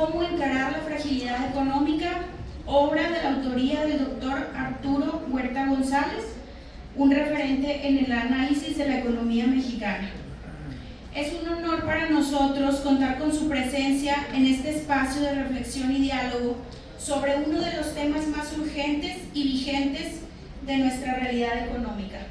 Cómo encarar la fragilidad económica, obra de la autoría del doctor Arturo Huerta González, un referente en el análisis de la economía mexicana. Es un honor para nosotros contar con su presencia en este espacio de reflexión y diálogo sobre uno de los temas más urgentes y vigentes de nuestra realidad económica.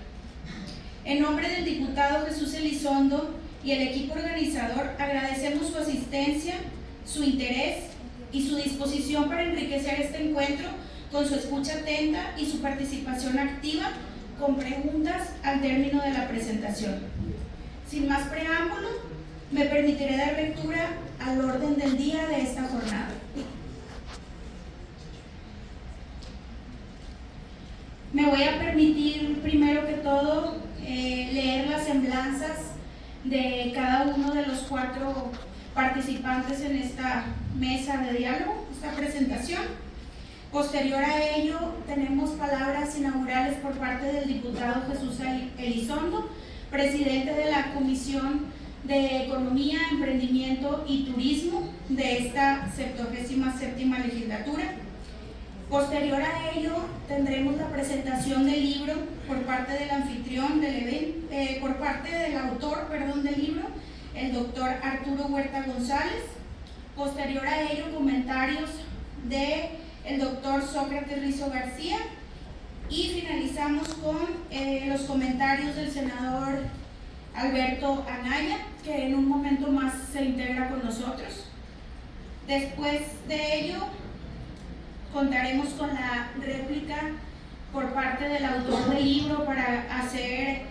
En nombre del diputado Jesús Elizondo y el equipo organizador, agradecemos su asistencia, su interés y su disposición para enriquecer este encuentro con su escucha atenta y su participación activa con preguntas al término de la presentación. Sin más preámbulo, me permitiré dar lectura al orden del día de esta jornada. Me voy a permitir, primero que todo, leer las semblanzas de cada uno de los 4 participantes en esta mesa de diálogo, esta presentación. Posterior a ello, tenemos palabras inaugurales por parte del diputado Jesús Elizondo, presidente de la Comisión de Economía, Emprendimiento y Turismo de esta 77ª legislatura. Posterior a ello, tendremos la presentación del libro por parte del anfitrión del evento, por parte del autor, del libro, el doctor Arturo Huerta González. Posterior a ello, comentarios del doctor Sócrates Rizo García. Y finalizamos con los comentarios del senador Alberto Anaya, que en un momento más se integra con nosotros. Después de ello, contaremos con la réplica por parte del autor del libro para hacer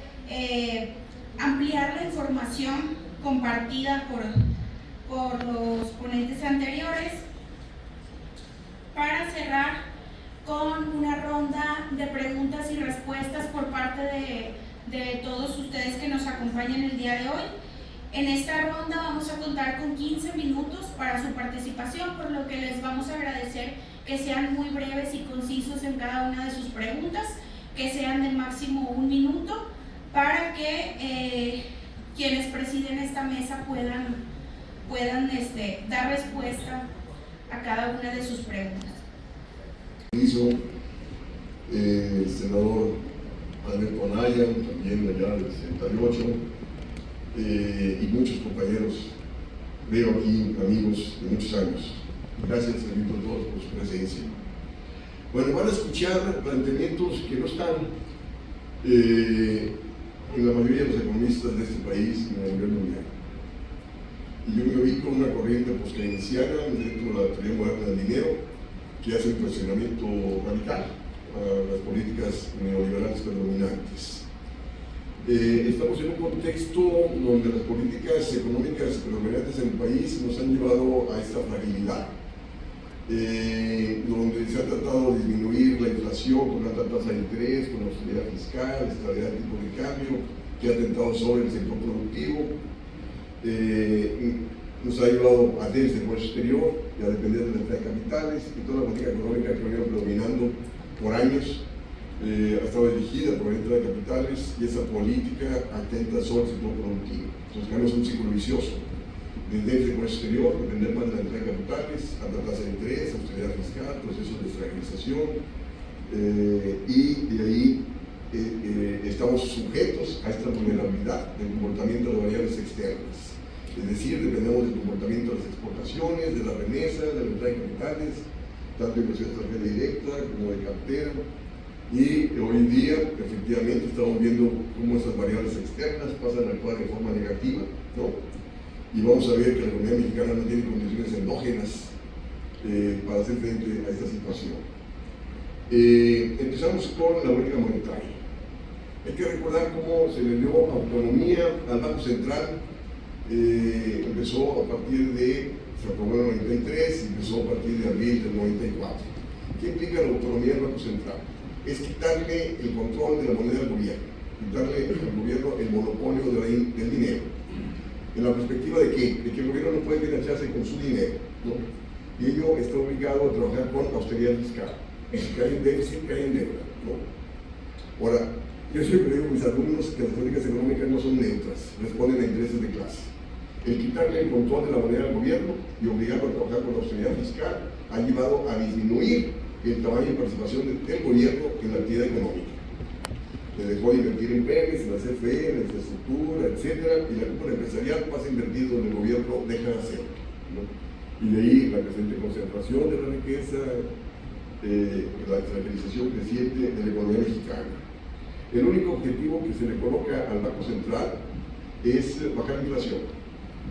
ampliar la información compartida por los ponentes anteriores, para cerrar con una ronda de preguntas y respuestas por parte de todos ustedes que nos acompañan el día de hoy. En esta ronda vamos a contar con 15 minutos para su participación, por lo que les vamos a agradecer que sean muy breves y concisos en cada una de sus preguntas, que sean de máximo 1 minuto, para que quienes presiden esta mesa puedan dar respuesta a cada una de sus preguntas. El senador Alberto Anaya, también allá del 68, y muchos compañeros, veo aquí amigos de muchos años. Gracias a todos por su presencia. Bueno, van a escuchar planteamientos que no están en la mayoría de los economistas de este país ni a nivel mundial. Y yo me ubico en una corriente post-keynesiana dentro de la teoría moderna del dinero, que hace un cuestionamiento radical a las políticas neoliberales predominantes. Estamos en un contexto donde las políticas económicas predominantes en el país nos han llevado a esta fragilidad, donde se ha tratado de disminuir la inflación con alta tasa de interés, con austeridad fiscal, estabilidad de tipo de cambio, que ha atentado sobre el sector productivo. Nos ha llevado a déficit de comercio exterior y a depender de la entrada de capitales, y toda la política económica que venía predominando por años ha estado dirigida por la entrada de capitales, y esa política atenta sobre el sector productivo. Entonces, tenemos un ciclo vicioso de déficit de comercio exterior, depender más de la entrada de capitales, alta tasa de interés, austeridad fiscal, procesos de fragilización, y de ahí estamos sujetos a esta vulnerabilidad del comportamiento de variables externas. Es decir, dependemos del comportamiento de las exportaciones, de las remesas, de la entrada de capitales, tanto de inversión extranjera directa como de cartera. Y hoy en día, efectivamente, estamos viendo cómo esas variables externas pasan a actuar de forma negativa, ¿no? Y vamos a ver que la economía mexicana no tiene condiciones endógenas para hacer frente a esta situación. Empezamos con la política monetaria. Hay que recordar cómo se le dio autonomía al Banco Central. Empezó a partir de, se aprobó en el 93 y empezó a partir de abril del 94. ¿Qué implica la autonomía del Banco Central? Es quitarle el control de la moneda al gobierno, quitarle al gobierno el monopolio del dinero. ¿En la perspectiva de qué? De que el gobierno no puede financiarse con su dinero, ¿no? Y ello está obligado a trabajar con austeridad fiscal. Si cae en déficit, cae en deuda, ¿no? Ahora, yo siempre digo a mis alumnos que las políticas económicas no son neutras, responden a intereses de clase. El quitarle el control de la moneda al gobierno y obligarlo a trabajar con la austeridad fiscal ha llevado a disminuir el tamaño de participación del gobierno en la actividad económica. Se dejó de invertir en PEMES, en la CFE, en la infraestructura, etc. Y la cúpula empresarial pasa a invertir donde el gobierno deja de hacerlo, ¿no? Y de ahí la creciente concentración de la riqueza, la extranjerización creciente de la economía mexicana. El único objetivo que se le coloca al Banco Central es bajar la inflación.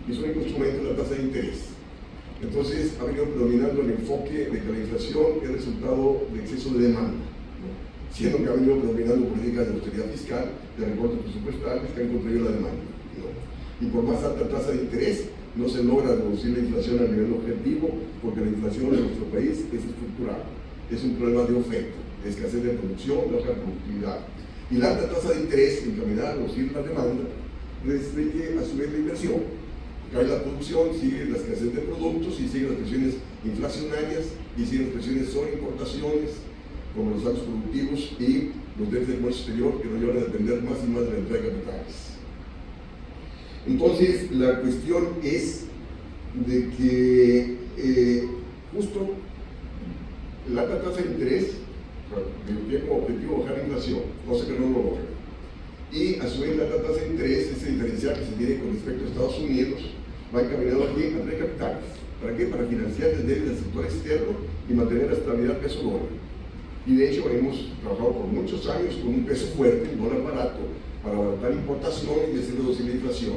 Y su único instrumento es la tasa de interés. Entonces ha venido predominando el enfoque de que la inflación es resultado de exceso de demanda, ¿no? Siendo que ha venido predominando políticas de austeridad fiscal, de recortes presupuestales que han contraído la demanda, ¿no? Y por más alta tasa de interés no se logra reducir la inflación a nivel objetivo, porque la inflación en nuestro país es estructural, es un problema de oferta, de escasez de producción, de baja productividad. Y la alta tasa de interés encaminada a reducir la demanda restringe a su vez la inversión. Cae la producción, sigue la escasez de productos y siguen las presiones inflacionarias y siguen las presiones sobre importaciones, como los actos productivos y los déficits del comercio exterior, que nos llevan a depender más y más de la entrada de capitales. Entonces, la cuestión es de que justo la alta tasa de interés tiene como objetivo bajar la inflación, cosa que no lo logra. Y a su vez la alta tasa de interés, ese diferencial que se tiene con respecto a Estados Unidos, va encaminado aquí a traer capitales. ¿Para qué? Para financiar el déficit del sector externo y mantener la estabilidad peso-dólar. Y de hecho hemos trabajado por muchos años con un peso fuerte, un dólar barato, para abaratar importaciones y hacer reducir la inflación,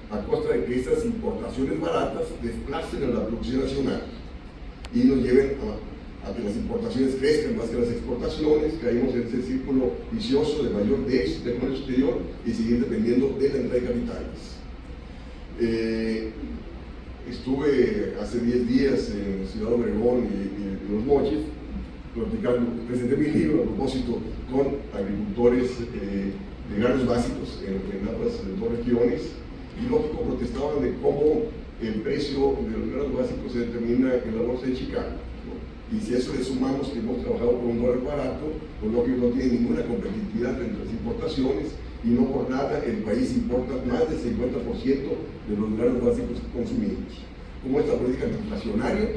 a costa de que estas importaciones baratas desplacen a la producción nacional y nos lleven a que las importaciones crezcan más que las exportaciones, caímos en ese círculo vicioso de mayor déficit de comercio exterior y seguir dependiendo de la entrada de capitales. Estuve hace 10 días en Ciudad Obregón y Los Mochis, presenté mi libro a propósito con agricultores de granos básicos en ambas dos regiones, y lógico protestaban de cómo el precio de los granos básicos se determina en la bolsa de Chicago, ¿no? Y si a eso le sumamos que hemos trabajado con un dólar barato, pues lógico no tiene ninguna competitividad entre las importaciones, y no por nada el país importa más del 50% de los granos básicos que consumimos. Como esta política inflacionaria,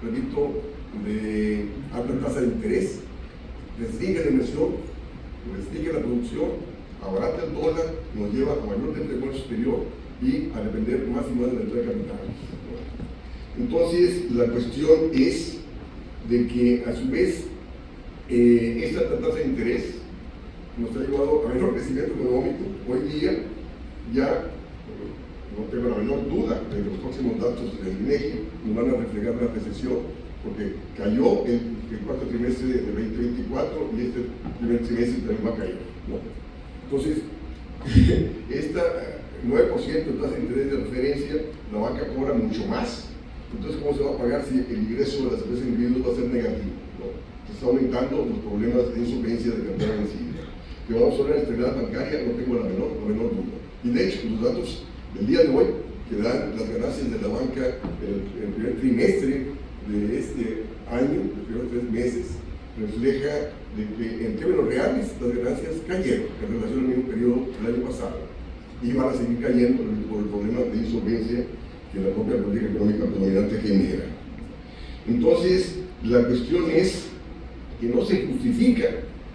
repito, de alta tasa de interés, restringe la inversión, restringe la producción, abarata el dólar, nos lleva a mayor déficit de comercio exterior y a depender más y más de la entrada de capitales. Entonces, la cuestión es de que a su vez esta alta tasa de interés nos ha llevado a menor crecimiento económico. Hoy día ya no tengo la menor duda de que los próximos datos del INEGI nos van a reflejar una recesión, porque cayó el cuarto trimestre de 2024 y este primer trimestre también va a caer, ¿no? Entonces, esta 9% de tasa de interés de referencia, la banca cobra mucho más. Entonces, ¿cómo se va a pagar si el ingreso de las empresas individuales va a ser negativo, ¿no? Se está aumentando los problemas de insolvencia de cartera vencida. Que vamos a hablar de estabilidad bancaria, no tengo la menor duda. Y de hecho, los datos del día de hoy, que dan las ganancias de la banca en el primer trimestre de este año, los primeros 3 meses, refleja de que en términos reales las ganancias cayeron en relación al mismo periodo del año pasado y van a seguir cayendo por el problema de insolvencia que la propia política económica predominante genera. Entonces, la cuestión es que no se justifica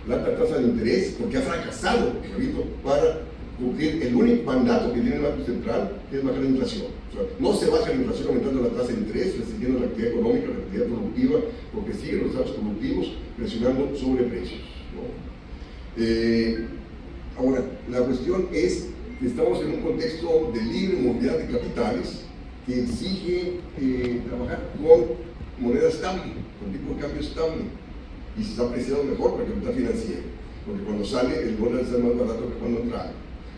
la alta tasa de interés porque ha fracasado, repito, para cumplir el único mandato que tiene el Banco Central, que es bajar la inflación. O sea, no se baja la inflación aumentando la tasa de interés, restringiendo la actividad económica, la actividad productiva, porque siguen los datos productivos presionando sobre precios, ¿no? Ahora, la cuestión es que estamos en un contexto de libre movilidad de capitales que exige trabajar con moneda estable, con tipo de cambio estable, y se está apreciando mejor para el capital financiero, porque cuando sale el dólar está más barato que cuando entra.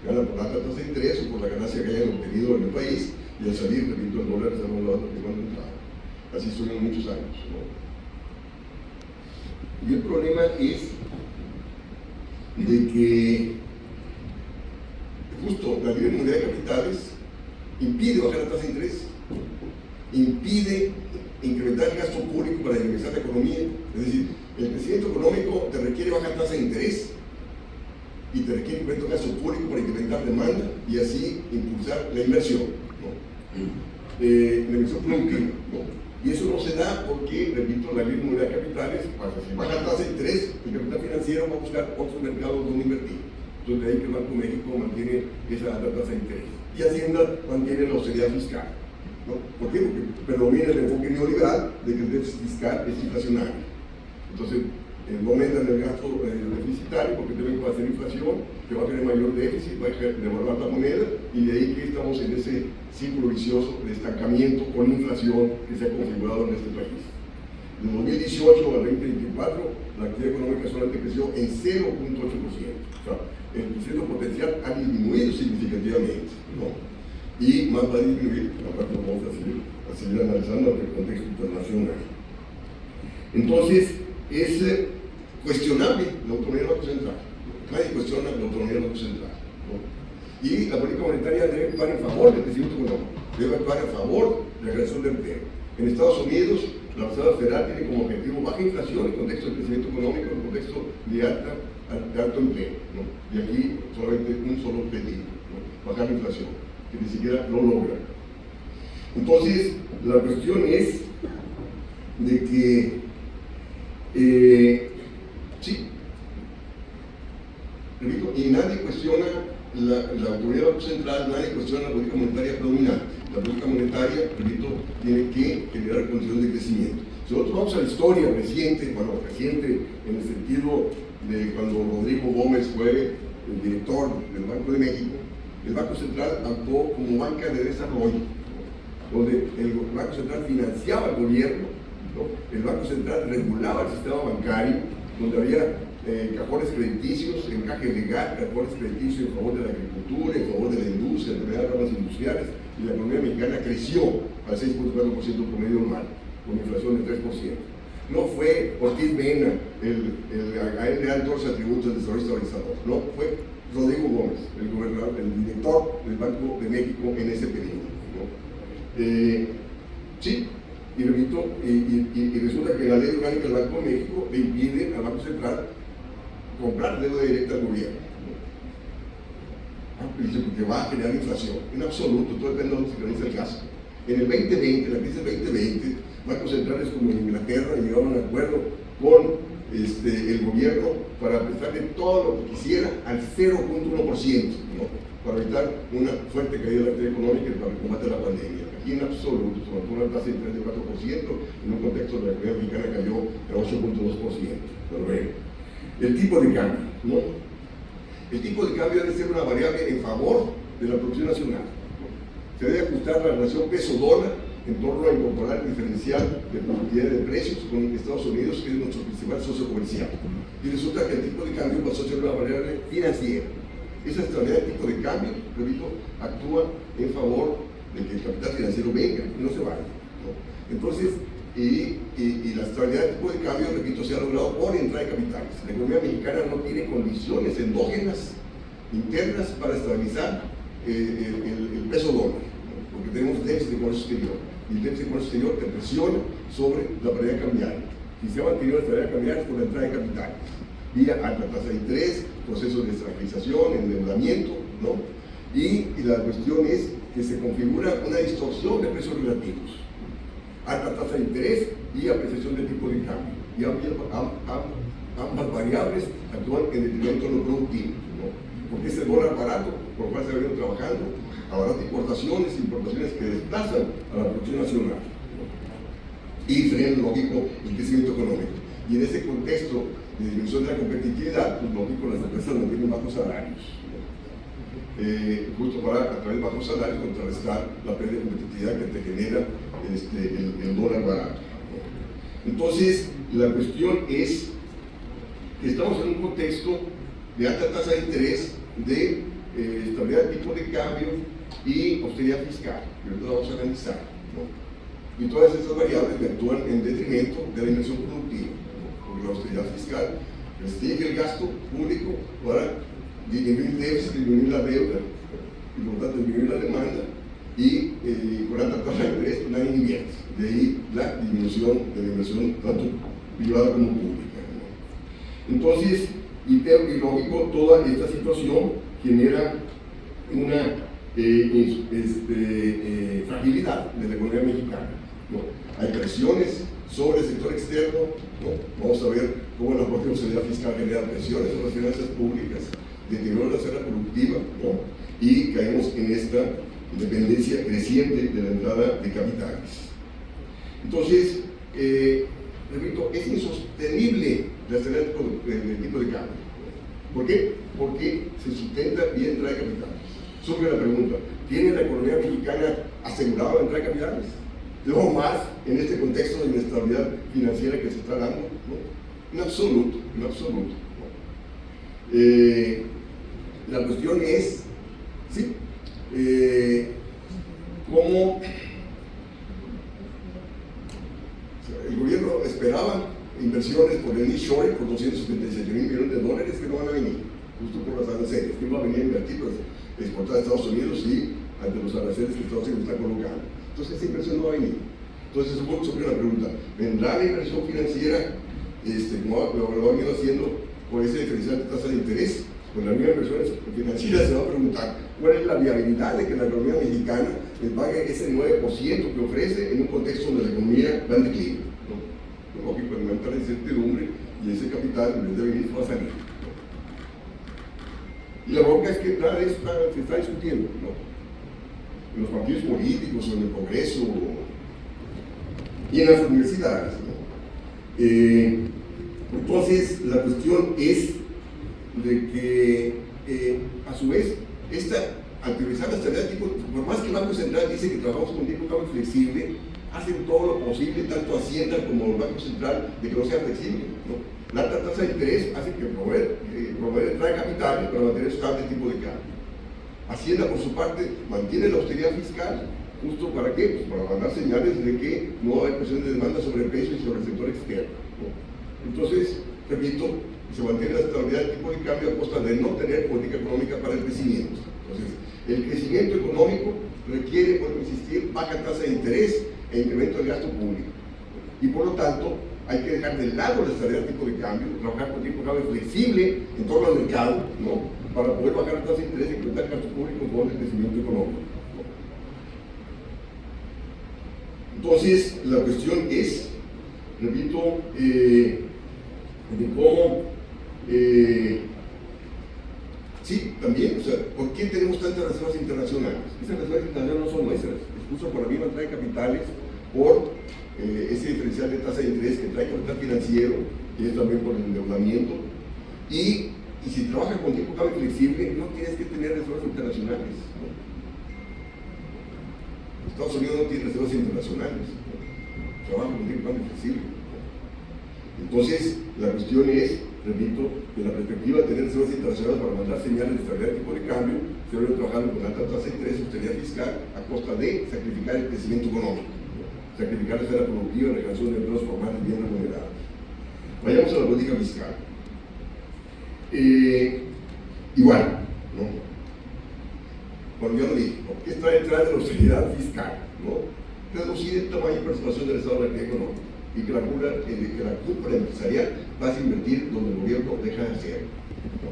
Gana por la alta tasa de interés o por la ganancia que hayan obtenido en el país, y al salir, repito, el dólar está más barato que cuando entra. Así estuvieron muchos años, ¿no? Y el problema es de que justo la libre movilidad de capitales impide bajar la tasa de interés, impide incrementar el gasto público para dinamizar la economía. Es decir, el crecimiento económico te requiere bajar tasa de interés y te requiere incrementar el gasto público para incrementar demanda y así impulsar la inversión, ¿no? la inversión productiva, ¿no? Y eso no se da porque, repito, la ley de movilidad de capitales, si baja la tasa de interés, el capital financiero va a buscar otros mercados donde invertir. Entonces, de ahí que el Banco de México mantiene esa alta tasa de interés. Y Hacienda mantiene la austeridad fiscal, ¿no? ¿Por qué? Porque predomina el enfoque neoliberal de que el déficit fiscal es inflacionario. Entonces, no aumentan el gasto deficitario porque deben hacer inflación, que va a tener mayor déficit, va a devaluar la moneda, y de ahí que estamos en ese círculo vicioso de estancamiento con inflación que se ha configurado en este país. De 2018 al 2024, la actividad económica solamente creció en 0.8%. O sea, el crecimiento potencial ha disminuido significativamente, ¿no? Y más va a disminuir, aparte lo vamos a seguir analizando en el contexto internacional. Entonces, es cuestionable la autonomía del Banco Central. Nadie cuestiona la autonomía del Banco Central, ¿no? Y la política monetaria debe actuar en favor del crecimiento económico, debe actuar a favor de la creación de empleo. En Estados Unidos, la Reserva Federal tiene como objetivo baja inflación en el contexto del crecimiento económico, en el contexto de alto empleo, ¿no? Y aquí solamente un solo objetivo, ¿no? Bajar la inflación, que ni siquiera lo logra. Entonces, la cuestión es de que sí, repito, y nadie cuestiona la autonomía del Banco Central, nadie cuestiona la política monetaria predominante. La política monetaria, repito, tiene que generar condiciones de crecimiento. Si nosotros vamos a la historia reciente, bueno, reciente en el sentido de cuando Rodrigo Gómez fue el director del Banco de México, el Banco Central actuó como banca de desarrollo, ¿no? Donde el Banco Central financiaba al gobierno, ¿no? El Banco Central regulaba el sistema bancario, donde había cajones crediticios, encaje legal, cajones crediticios en favor de la agricultura, en favor de la industria, de las ramas industriales, y la economía mexicana creció al 6.4% promedio anual, con inflación del 3%. No fue Ortiz Mena, a él le dan todos los atributos del desarrollo estabilizador, no, fue Rodrigo Gómez, el gobernador, el director del Banco de México en ese periodo, ¿no? Sí, y repito, y resulta que la ley orgánica del Banco de México le impide al Banco Central comprar deuda directa al gobierno, ¿no? Dice porque va a generar inflación. En absoluto, todo depende de donde se realiza el caso. En el 2020, la crisis del 2020, bancos centrales como en Inglaterra llegaron a un acuerdo con el gobierno para prestarle todo lo que quisiera al 0.1%, ¿no? Para evitar una fuerte caída de la actividad económica y para combatir la pandemia. Aquí en absoluto, se mantuvo una tasa de interés de 4%, en un contexto de la economía mexicana cayó a 8.2%. Pero bueno, el tipo de cambio, ¿no? El tipo de cambio debe ser una variable en favor de la producción nacional, ¿no? Se debe ajustar la relación peso-dólar en torno a incorporar el diferencial de productividad de precios con Estados Unidos, que es nuestro principal socio comercial. Y resulta que el tipo de cambio pasó a ser una variable financiera. Esa estabilidad del tipo de cambio, repito, actúa en favor de que el capital financiero venga y no se vaya, ¿no? Entonces, y la estabilidad del tipo de cambio, repito, se ha logrado por entrada de capitales. La economía mexicana no tiene condiciones endógenas, internas, para estabilizar el peso dólar, ¿no? Porque tenemos déficit de comercio exterior. Y el déficit de comercio exterior te presiona sobre la paridad cambiaria. Si se ha mantenido la paridad cambiaria es por la entrada de capitales, vía alta tasa de interés, procesos de estabilización, endeudamiento, ¿no? Y la cuestión es que se configura una distorsión de precios relativos, alta tasa de interés y apreciación del tipo de cambio. Y ambas variables actúan en detrimento de lo productivo, ¿no? Porque ese dólar barato, por lo cual se ha venido trabajando, abarata importaciones que desplazan a la producción nacional, ¿no? Y frena, lógico, el crecimiento económico. Y en ese contexto de disminución de la competitividad, pues lógico, las empresas mantienen bajos salarios, ¿no? Justo para, a través de bajos salarios, contrarrestar la pérdida de competitividad que te genera el dólar barato, ¿no? Entonces, la cuestión es que estamos en un contexto de alta tasa de interés, de estabilidad del tipo de cambio y austeridad fiscal, que ahorita vamos a analizar, ¿no? Y todas estas variables actúan en detrimento de la inversión productiva, ¿no? Porque la austeridad fiscal restringe el gasto público para disminuir el déficit, disminuir la deuda, y por lo tanto disminuir la demanda, y con alta tasa de interés nadie invierte. De ahí la disminución de la inversión tanto privada como pública, ¿no? Entonces, y lógico, toda esta situación genera una fragilidad de la economía mexicana, ¿no? Hay presiones sobre el sector externo, ¿no? Vamos a ver cómo la propia austeridad fiscal genera presiones sobre las finanzas públicas, deteriora la esfera productiva, ¿no? Y caemos en esta dependencia creciente de la entrada de capitales. Entonces, repito, es insostenible la escalera del tipo de cambio. ¿Por qué? Porque se sustenta vía entrada de capitales. Surge la pregunta, ¿tiene la economía mexicana asegurada la entrada de capitales? Luego más en este contexto de inestabilidad financiera que se está dando, ¿no? En absoluto, en absoluto. La cuestión es, ¿sí? ¿Cómo el gobierno esperaba inversiones por el nearshoring por 277 mil millones de dólares que no van a venir, justo por las aranceles? ¿Quién va a venir a invertir? Pues exportar a Estados Unidos y ante los aranceles que Estados Unidos está colocando. Entonces esa inversión no va a venir. Entonces supongo que surge la pregunta, ¿vendrá la inversión financiera como lo va venido haciendo por ese diferencial de tasa de interés? Pues la misma inversión financiera se va a preguntar cuál es la viabilidad de que la economía mexicana le pague ese 9% que ofrece en un contexto donde la economía va en declive, ¿no? Lógico, aumentar la incertidumbre y ese capital en vez de venir va a salir, ¿no? Y la bronca es que nada de eso se está discutiendo, ¿no? En los partidos políticos o en el Congreso y en las universidades, ¿no? Entonces la cuestión es de que a su vez al priorizar la estabilidad, por más que el Banco Central dice que trabajamos con tipo de cambio flexible, hacen todo lo posible, tanto Hacienda como el Banco Central, de que no sea flexible, ¿no? La alta tasa de interés hace que proveer entrada de capitales para mantener estable el tipo de cambio. Hacienda, por su parte, mantiene la austeridad fiscal, ¿justo para qué? Pues para mandar señales de que no hay presión de demanda sobre el peso y sobre el sector externo, ¿no? Entonces, repito, se mantiene la estabilidad del tipo de cambio a costa de no tener política económica para el crecimiento. Entonces, el crecimiento económico requiere, por insistir, baja tasa de interés e incremento del gasto público. Y por lo tanto, hay que dejar de lado la estabilidad del tipo de cambio, trabajar con tipo de cambio flexible en torno al mercado, ¿no? Para poder bajar la tasa de interés e incrementar el gasto público con el crecimiento económico, ¿no? Entonces, la cuestión es, repito, de cómo sí, también, o sea, ¿por qué tenemos tantas reservas internacionales? Esas reservas internacionales no son nuestras, excusan por la misma entrada de capitales, por ese diferencial de tasa de interés que trae capital financiero, y es también por el endeudamiento, y si trabajas con tipo de cambio flexible, no tienes que tener reservas internacionales, ¿no? Estados Unidos no tiene reservas internacionales, ¿no? Trabaja con tipo de cambio flexible, ¿no? Entonces, la cuestión es, repito, de la perspectiva de tener reservas internacionales para mandar señales de estabilidad de tipo de cambio, se debe trabajar con alta tasa de interés y austeridad fiscal a costa de sacrificar el crecimiento económico, ¿no? Sacrificar la esfera productiva y la creación de empleos formales bien remunerados. Vayamos a la política fiscal. Igual, ¿no? Bueno, ya lo dije, ¿no? ¿Qué está detrás de la austeridad fiscal? ¿No? Reducir el tamaño y participación del Estado en la actividad económica y que la cúpula empresarial va a invertir donde el gobierno deja de hacer, ¿no?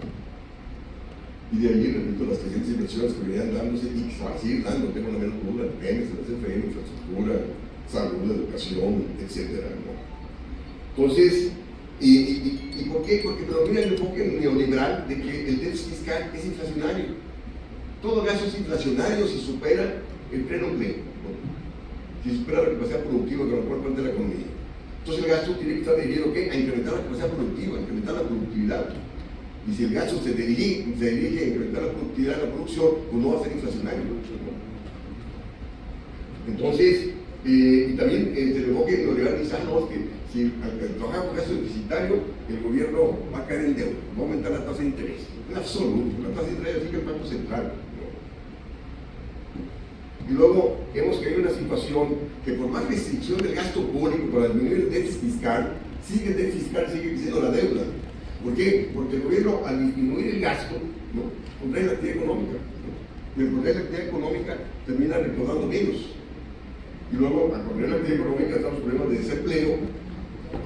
Y de ahí, repito, las crecientes inversiones que venían dándose y que se van a seguir dando, tengo la menos duda, en PEMES, en la CFE, infraestructura, salud, educación, etcétera, ¿no? Entonces, ¿y por qué? Porque predomina el enfoque neoliberal de que el déficit fiscal es inflacionario. Todo gasto es inflacionario si supera el pleno empleo, ¿no? Si supera la capacidad productiva que lo cual de la economía. Entonces el gasto tiene que estar dirigido, ¿qué? A incrementar la capacidad productiva, a incrementar la productividad. Y si el gasto se dirige a incrementar la productividad de la producción, pues no va a ser inflacionario, ¿no? Entonces, y también el enfoque neoliberal dice, no, es que si al trabajar con gasto deficitario, el gobierno va a caer en deuda, va a aumentar la tasa de interés. En absoluto, la tasa de interés sigue el Banco Central, ¿no? Y luego hemos caído en una situación que por más restricción del gasto público para disminuir el déficit fiscal, el déficit fiscal sigue creciendo la deuda. ¿Por qué? Porque el gobierno al disminuir el gasto, ¿no?, contrae la actividad económica, ¿no? Y al contraer la actividad económica termina recaudando menos. Y luego al contraer la actividad económica están los problemas de desempleo,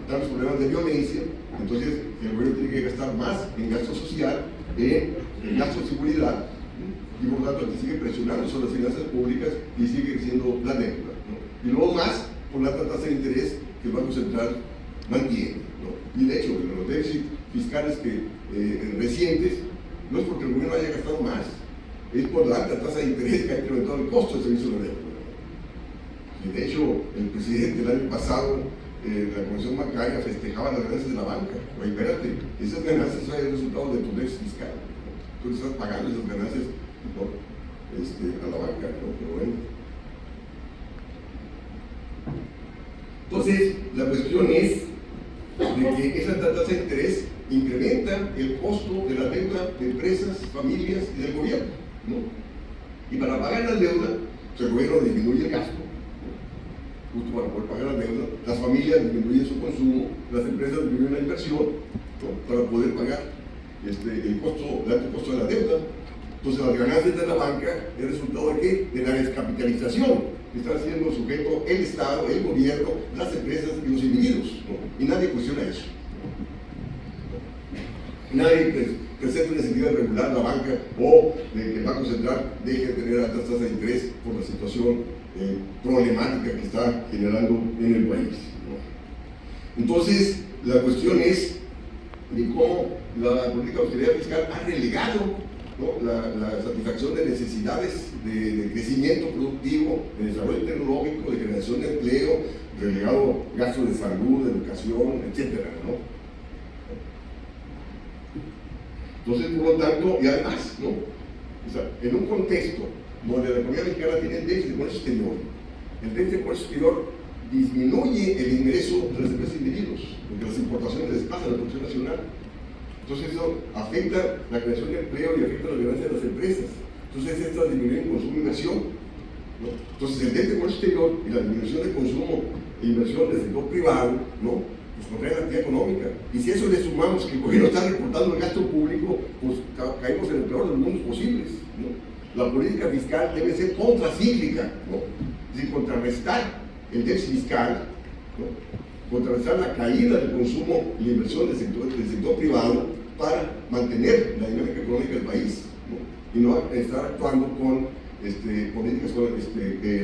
están los problemas de violencia. Entonces el gobierno tiene que gastar más en gasto social, en gasto de seguridad, Y por lo tanto, sigue presionando sobre las finanzas públicas y sigue creciendo la deuda, ¿no? Y luego más por la alta tasa de interés que el Banco Central mantiene, ¿no? Y de hecho, los déficits fiscales recientes no es porque el gobierno haya gastado más, es por la alta tasa de interés que ha incrementado el costo del servicio de la deuda. Y de hecho, el presidente el año pasado, la Comisión Bancaria festejaba las ganancias de la banca. Oye, espérate, esas ganancias son el resultado de tu déficit fiscal. Tú estás pagando esas ganancias, ¿no? A la banca, ¿no? Pero bueno. Entonces, la cuestión es de que esa alta tasa de interés incrementa el costo de la deuda de empresas, familias y del gobierno, ¿no? Y para pagar la deuda, pues el gobierno disminuye el gasto, ¿no? Justo para poder pagar la deuda, las familias disminuyen su consumo, las empresas disminuyen la inversión, ¿no? Para poder pagar el alto costo de la deuda. Entonces las ganancias de la banca es el resultado de ¿qué? De la descapitalización que está haciendo sujeto el Estado, el gobierno, las empresas y los individuos, ¿no? Y nadie cuestiona eso. Nadie presenta necesidad de regular la banca o de que el Banco Central deje de tener altas tasas de interés por la situación problemática que está generando en el país, ¿no? Entonces, la cuestión es de cómo la política de austeridad fiscal ha relegado, ¿no? la satisfacción de necesidades de crecimiento productivo, de desarrollo tecnológico, de generación de empleo, relegado gastos de salud, de educación, etcétera, ¿no? Entonces, por lo tanto, y además, ¿no? O sea, en un contexto donde la economía mexicana tiene déficit de comercio exterior, el déficit de comercio exterior disminuye el ingreso de las empresas e individuos, porque las importaciones desplazan la producción nacional. Entonces eso afecta la creación de empleo y afecta la ganancia de las empresas. Entonces estas disminuyen consumo e inversión, ¿no? Entonces el déficit de comercio exterior y la disminución de consumo e inversión del sector privado, ¿no? Pues contrae la actividad económica. Y si a eso le sumamos que el gobierno está recortando el gasto público, pues caemos en el peor de los mundos posibles, ¿no? La política fiscal debe ser contracíclica, ¿no? Es decir, contrarrestar el déficit fiscal, ¿no? Contrarrestar la caída del consumo y la inversión del sector privado para mantener la dinámica económica del país, ¿no? Y no estar actuando con políticas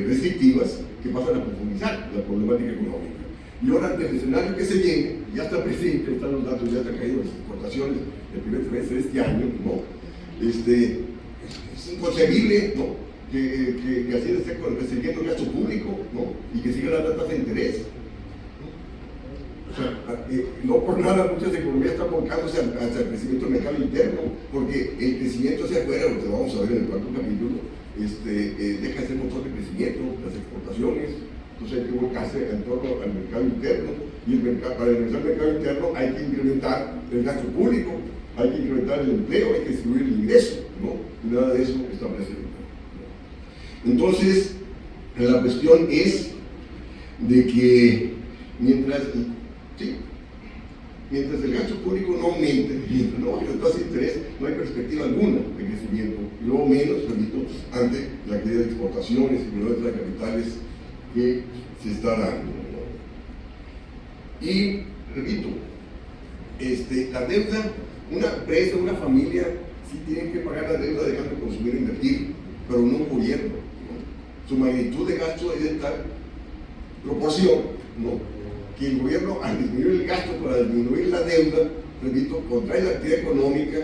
restrictivas que pasan a profundizar la problemática económica. Y ahora, ante el escenario que se viene, ya está presente, están los datos, ya se han caído las exportaciones del primer trimestre de este año, ¿no? Es inconcebible, ¿no? Que así esté restringiendo el gasto público, ¿no? Y que siga la tasa de interés. O sea, no por nada muchas economías están volcándose hacia el crecimiento del mercado interno, porque el crecimiento hacia afuera, lo que vamos a ver en el cuarto capítulo, deja de ser motor de crecimiento, las exportaciones. Entonces hay que volcarse en torno al mercado interno, y para ingresar al mercado interno hay que incrementar el gasto público, hay que incrementar el empleo, hay que distribuir el ingreso, ¿no? Y nada de eso está presente. Entonces, la cuestión es de que mientras el gasto público no aumente, mientras no baje la tasa de interés, no hay perspectiva alguna de crecimiento, y luego menos, repito, ante la caída de exportaciones y menores de capitales que se está dando, ¿no? Y, repito, la deuda, una empresa, una familia, sí tienen que pagar la deuda dejando de consumir e invertir, pero no un gobierno, ¿no? Su magnitud de gasto es de tal proporción, ¿no? Que el gobierno, al disminuir el gasto para disminuir la deuda, repito, contrae la actividad económica,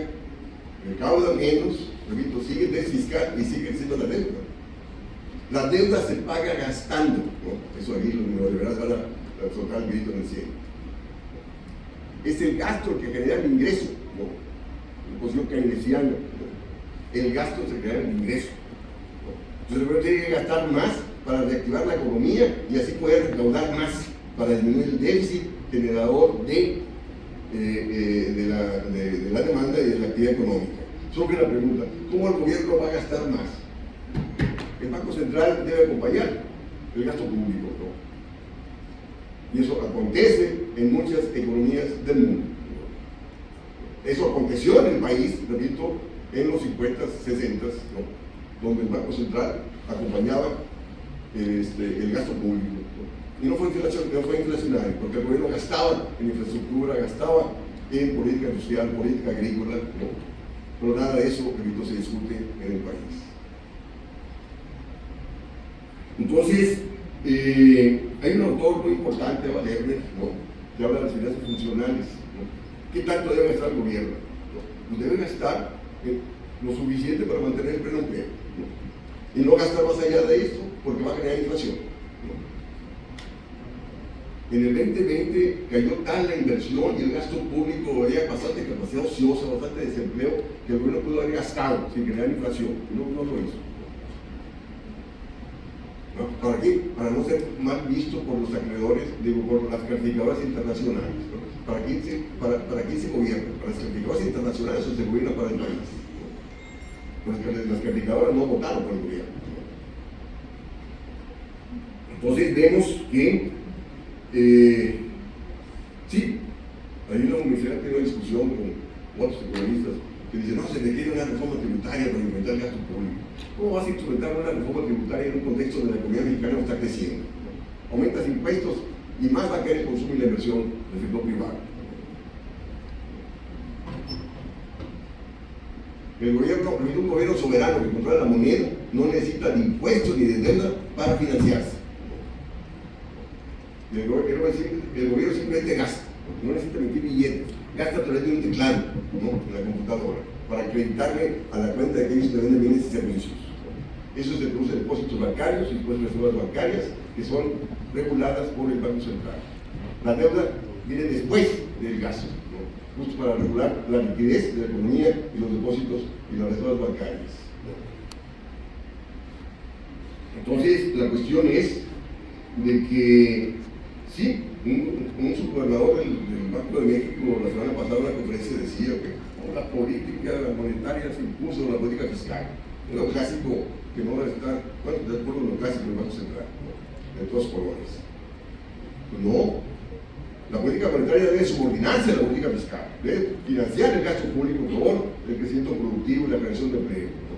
recauda menos, repito, sigue el déficit fiscal y sigue creciendo la deuda. La deuda se paga gastando, ¿no? Eso aquí los neoliberales van a soltar el grito en el cielo. Es el gasto el que genera el ingreso, ¿no? La posición keynesiana, ¿no? El gasto se genera el ingreso, ¿no? Entonces el gobierno tiene que gastar más para reactivar la economía y así poder recaudar más para disminuir el déficit generador de la demanda y de la actividad económica. Surge la pregunta, ¿cómo el gobierno va a gastar más? El Banco Central debe acompañar el gasto público, ¿no? Y eso acontece en muchas economías del mundo, ¿no? Eso aconteció en el país, repito, en los 50s, 60s, ¿no? Donde el Banco Central acompañaba el gasto público, ¿no? Y no fue inflacionario, porque el gobierno gastaba en infraestructura, gastaba en política industrial, política agrícola, ¿no? pero nada de eso, repito, se discute en el país. Entonces, hay un autor muy importante, Valerner, ¿no?, que habla de las finanzas funcionales, ¿no? ¿Qué tanto debe gastar el gobierno? ¿No? Pues debe gastar lo suficiente para mantener el pleno empleo, ¿no? Y no gastar más allá de esto, porque va a generar inflación, ¿no? En el 2020 cayó tal la inversión y el gasto público, había bastante capacidad ociosa, bastante desempleo, que el gobierno pudo haber gastado sin generar inflación. No lo hizo. ¿No? ¿Para qué? Para no ser mal visto por los acreedores, por las calificadoras internacionales, ¿no? ¿Para quién se gobierna? Para las calificadoras internacionales o se gobierna para el país, ¿no? Pues las calificadoras no votaron por el gobierno, ¿no? Entonces vemos que sí, hay una universidad que tiene una discusión con otros economistas que dicen: no, se requiere una reforma tributaria para incrementar el gasto público. ¿Cómo vas a instrumentar una reforma tributaria en un contexto donde la economía mexicana no está creciendo? Aumentas impuestos y más va a caer el consumo y la inversión del sector privado. Un gobierno soberano que controla la moneda no necesita de impuestos ni de deuda para financiarse. El gobierno simplemente gasta, no necesita emitir billetes, gasta a través de un teclado, ¿no?, en la computadora, para acreditarle a la cuenta de aquellos que venden bienes y servicios. Eso se produce en depósitos bancarios y después reservas bancarias que son reguladas por el Banco Central. La deuda viene después del gasto, ¿no?, justo para regular la liquidez de la economía y los depósitos y las reservas bancarias. Entonces, la cuestión es de que sí, un subgobernador del Banco de México la semana pasada en una conferencia decía que la política monetaria se impuso la política fiscal. Es lo clásico que no debe estar, bueno, de acuerdo con lo clásico del Banco Central, ¿no?, de todos colores. Pues no, la política monetaria debe subordinarse a la política fiscal, debe financiar el gasto público por el crecimiento productivo y la creación de empleo, ¿no?,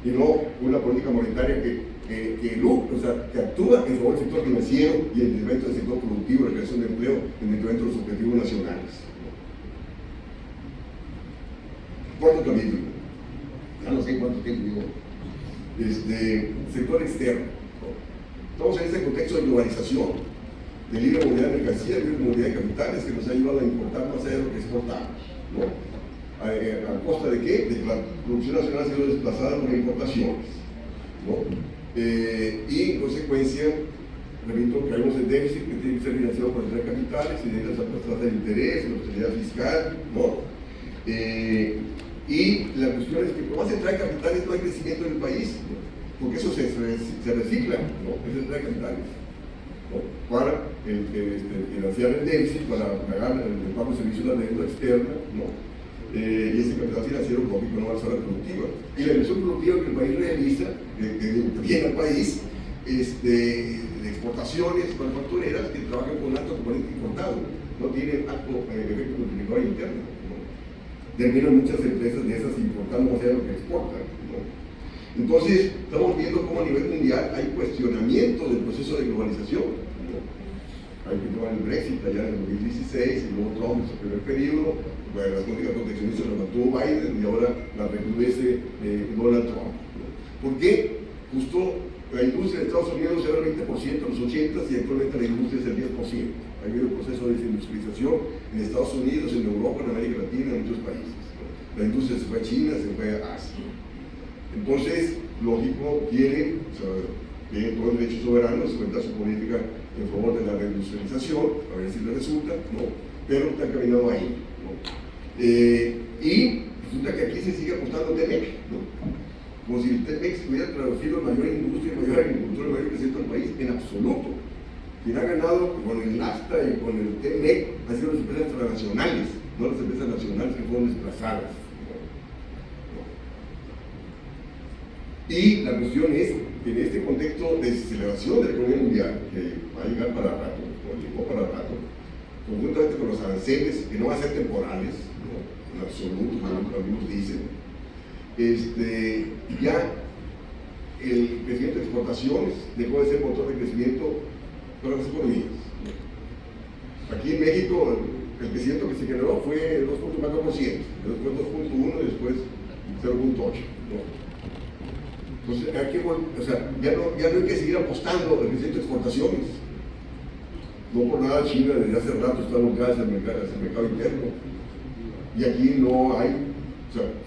y no una política monetaria que actúa en favor del sector financiero y en detrimento del sector productivo, la creación de empleo, en detrimento de los objetivos nacionales. Cuarto capítulo, ya no sé cuánto tiempo digo, sector externo. Estamos en este contexto de globalización, de libre movilidad de mercancías, libre movilidad de capitales, que nos ha ayudado a importar más allá de lo que exportamos, ¿no? ¿A costa de qué? De que la producción nacional ha sido desplazada por importaciones, ¿no? Y en consecuencia, repito, caemos en déficit que tiene que ser financiado por entrar capitales y de las altas tasas de interés, la austeridad fiscal, ¿no? Y la cuestión es que por más entrar capitales no hay crecimiento en el país, ¿no?, porque eso se recicla, ¿no?, es entrar capitales, ¿no?, para financiar el déficit, para pagar el pago de servicios de la deuda externa, ¿no?, y ese capital financiero lógico no va a ser la productiva. Y la inversión productiva que el país realiza, que viene al país, de exportaciones manufactureras que trabajan con alto componente importado, no tienen alto efecto multiplicador interno, ¿no? Terminan muchas empresas de esas importando más allá de lo que exportan, ¿no? Entonces, estamos viendo cómo a nivel mundial hay cuestionamiento del proceso de globalización, ¿no? Hay que tomar el Brexit allá en el 2016, y luego Trump en su primer periodo. Bueno, las políticas proteccionistas las mantuvo Biden y ahora la recrudece Donald Trump. ¿Por qué? Justo la industria de Estados Unidos era el 20% en los 80 y actualmente la industria es el 10%. Ha habido un proceso de desindustrialización en Estados Unidos, en Europa, en América Latina, en muchos países. La industria se fue a China, se fue a Asia. Entonces, lógico, tiene todo el derecho soberano de sustentar su política en favor de la reindustrialización, a ver si le resulta, ¿no? Pero está caminando ahí, ¿no? Y resulta que aquí se sigue apostando TEMEC, ¿no?, como si el TEMEC hubiera traducido mayor industria, mayor agricultura, mayor crecimiento del país, en absoluto. Quien ha ganado con el NAFTA y con el TEMEC han sido las empresas transnacionales, no las empresas nacionales que fueron desplazadas, ¿no? Y la cuestión es que en este contexto de desaceleración de la economía mundial, que va a llegar para rato, o llegó para rato, conjuntamente con los aranceles, que no van a ser temporales, ¿no?, en absoluto, como algunos dicen, ya el crecimiento de exportaciones dejó de ser motor de crecimiento para las economías. Aquí en México el crecimiento que se generó fue 2.4%, después 2.1% y después 0.8. Entonces, ya no hay que seguir apostando al crecimiento de exportaciones. No por nada China desde hace rato está volcada hacia el mercado interno. Y aquí no hay,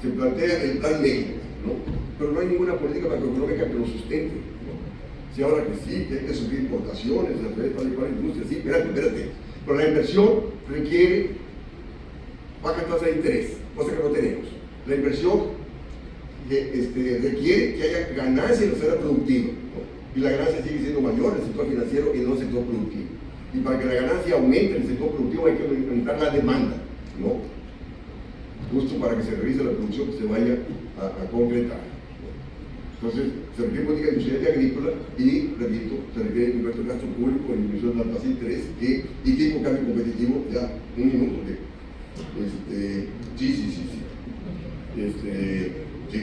se plantea el plan México, ¿no? Pero no hay ninguna política macroeconómica que lo sustente, ¿no? Si ahora que sí, que hay que subir importaciones, a través de la industria, sí, espérate. Pero la inversión requiere baja tasa de interés, cosa que no tenemos. La inversión requiere que haya ganancia en la esfera productiva, ¿no? Y la ganancia sigue siendo mayor en el sector financiero y no en el sector productivo. Y para que la ganancia aumente en el sector productivo hay que aumentar la demanda, ¿no? Justo para que se revise la producción, que se vaya a concretar. Entonces, se requiere política industrial y agrícola y, repito, se requiere invertir en gasto público, en disminución de la tasa de interés y tipo de cambio competitivo. Ya, un minuto. Sí.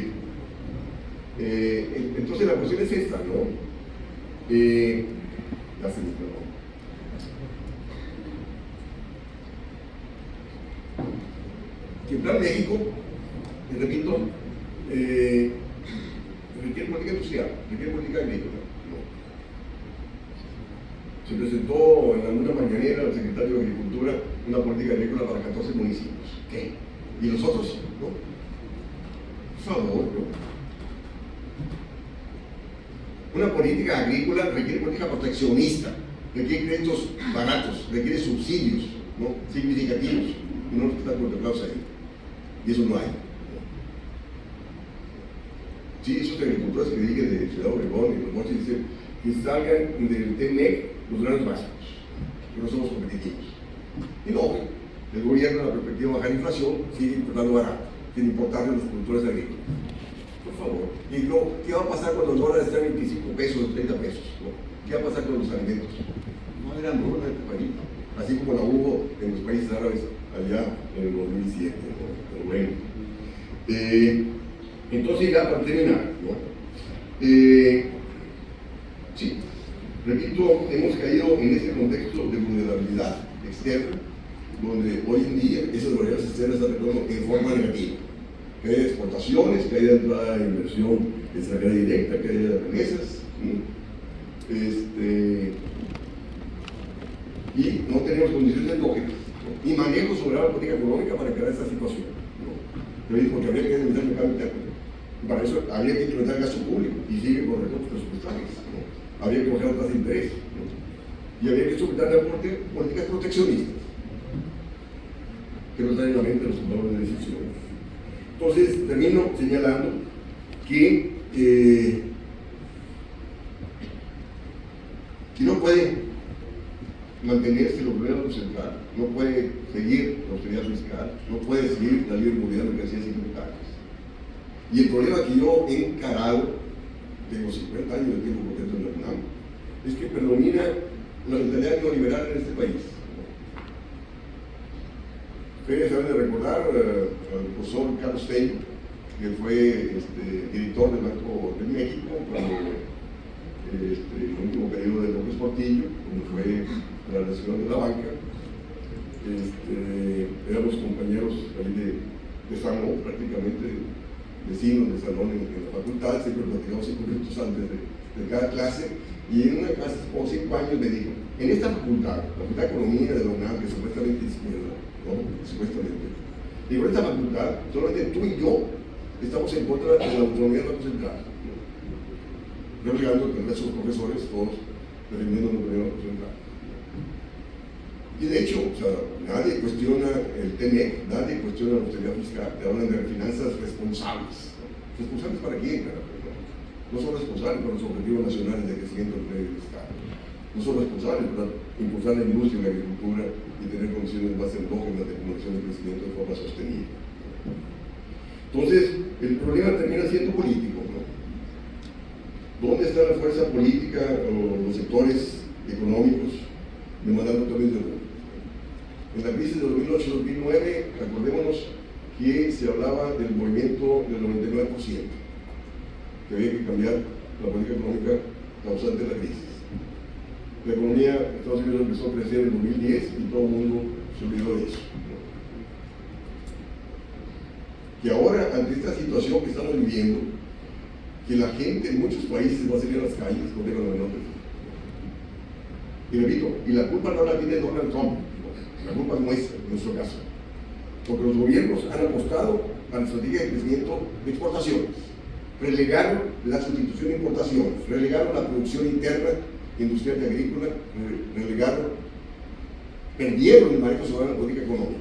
Entonces, la cuestión es esta, ¿no? Ya se me quedó. Que el Plan México, repito, requiere política industrial, requiere política agrícola. ¿No? Se presentó en una mañanera al secretario de Agricultura una política agrícola para 14 municipios. ¿Qué? ¿Y los otros? ¿No? Por favor, ¿no? Una política agrícola requiere política proteccionista, requiere créditos baratos, requiere subsidios, ¿no? Significativos, y no los que están contemplados ahí. Y eso no hay. Sí, esos agricultores que dije de Ciudad Obregón y los mochis dicen que salgan del TEMEC los granos básicos, que no somos competitivos. Y no, el gobierno, en la perspectiva de bajar la inflación, sigue importando barato, sin importarle a los productores agrícolas. Por favor. Y luego, ¿qué va a pasar cuando el dólar está en 25 pesos o 30 pesos? ¿No? ¿Qué va a pasar con los alimentos? No habrá hambruna en este país, así como la hubo en los países árabes allá en el 2007. ¿No? Pero bueno. Entonces, ya para terminar, ¿no? Sí, repito, hemos caído en este contexto de vulnerabilidad externa, donde hoy en día esas vulnerabilidades externas están actuando en forma negativa. Caída de exportaciones, caída de entrada de inversión extranjera directa, caída de remesas, y no tenemos condiciones endógenas, ¿no? Y manejo sobre la política económica para crear esta situación, ¿no? Porque habría que aumentar el mercado interno. Para eso habría que incrementar el gasto público y sigue con recursos presupuestales, ¿no? Habría que bajar la tasa de interés, ¿no? Y habría que sujetar a políticas proteccionistas que no están en la mente de los tomadores de decisiones. Entonces, termino señalando que no puede mantenerse los gobiernos del Banco Central, no puede seguir la austeridad fiscal, no puede seguir la libre movilidad de mercancías y capitales. Y el problema que yo he encarado, tengo 50 años de tiempo completo en la UNAM, es que predomina la mentalidad neoliberal en este país. Ustedes saben de recordar al profesor Carlos Tello, que fue director del Banco de México cuando el último periodo de López Portillo, cuando fue la relación de la banca. Éramos compañeros ahí de salón, prácticamente vecinos de salón en la facultad, siempre platicamos 5 minutos antes de cada clase, y en una clase por 5 años me dijo, en esta facultad, la Facultad de Economía de la UNAM, que supuestamente es izquierda, ¿no? Supuestamente, digo, en esta facultad, solamente tú y yo estamos en contra de la autonomía del Banco Central, ¿no? Relegando que el resto de los profesores, todos defendiendo la autonomía del Banco Central. Y de hecho, nadie cuestiona el TEMEC, nadie cuestiona la austeridad fiscal, te hablan de finanzas responsables. ¿Responsables para quién? No son responsables para los objetivos nacionales de crecimiento del crédito fiscal. No son responsables para impulsar la industria y la agricultura y tener condiciones más endógenas de acumulación de crecimiento de forma sostenible. Entonces, el problema termina siendo político, ¿no? ¿Dónde está la fuerza política o los sectores económicos demandando también de mundo? En la crisis de 2008-2009, acordémonos que se hablaba del movimiento del 99%, que había que cambiar la política económica causante de la crisis. La economía de Estados Unidos empezó a crecer en 2010 y todo el mundo se olvidó de eso. Que ahora, ante esta situación que estamos viviendo, que la gente en muchos países va a salir a las calles, no tengo la menor duda. Y repito, y la culpa no la tiene Donald Trump, la culpa es nuestra, en nuestro caso. Porque los gobiernos han apostado a la estrategia de crecimiento de exportaciones, relegaron la sustitución de importaciones, relegaron la producción interna industrial y agrícola, perdieron el manejo soberano de la política económica.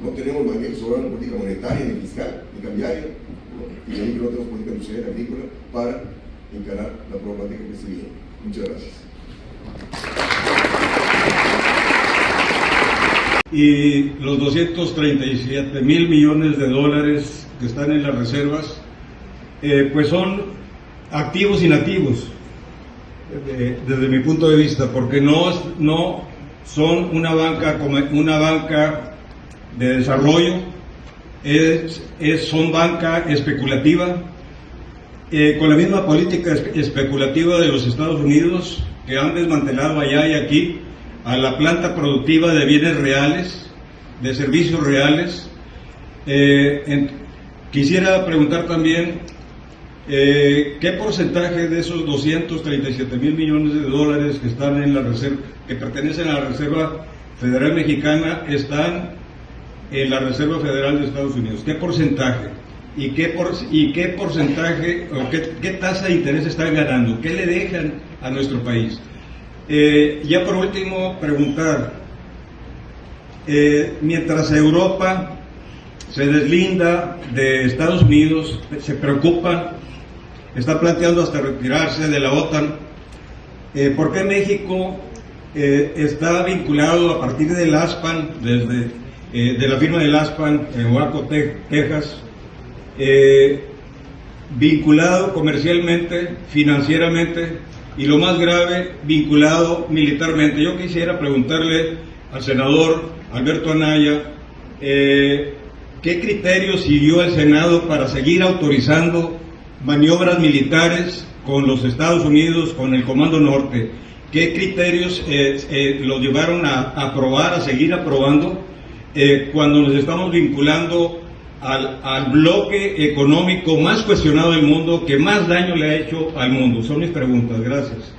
No tenemos manejo soberano de la política monetaria, ni fiscal, ni cambiaria, y ahí no tenemos política industrial y agrícola para encarar la problemática que se viene. Muchas gracias. Y los 237 mil millones de dólares que están en las reservas, pues son activos inactivos, desde mi punto de vista, porque no son una banca de desarrollo, son banca especulativa, con la misma política especulativa de los Estados Unidos, que han desmantelado allá y aquí a la planta productiva de bienes reales, de servicios reales. Quisiera preguntar también qué porcentaje de esos 237 mil millones de dólares que están en la reserva, que pertenecen a la Reserva Federal Mexicana, están en la Reserva Federal de Estados Unidos. ¿Qué porcentaje? ¿Y qué porcentaje o qué tasa de interés están ganando? ¿Qué le dejan a nuestro país? Ya por último, preguntar, mientras Europa se deslinda de Estados Unidos, se preocupa, está planteando hasta retirarse de la OTAN, ¿por qué México está vinculado a partir del ASPAN, de la firma del ASPAN en Waco, Texas, vinculado comercialmente, financieramente y lo más grave, vinculado militarmente? Yo quisiera preguntarle al senador Alberto Anaya qué criterios siguió el Senado para seguir autorizando maniobras militares con los Estados Unidos, con el Comando Norte. ¿Qué criterios los llevaron a aprobar, a seguir aprobando cuando nos estamos vinculando al bloque económico más cuestionado del mundo, que más daño le ha hecho al mundo? Son mis preguntas. Gracias.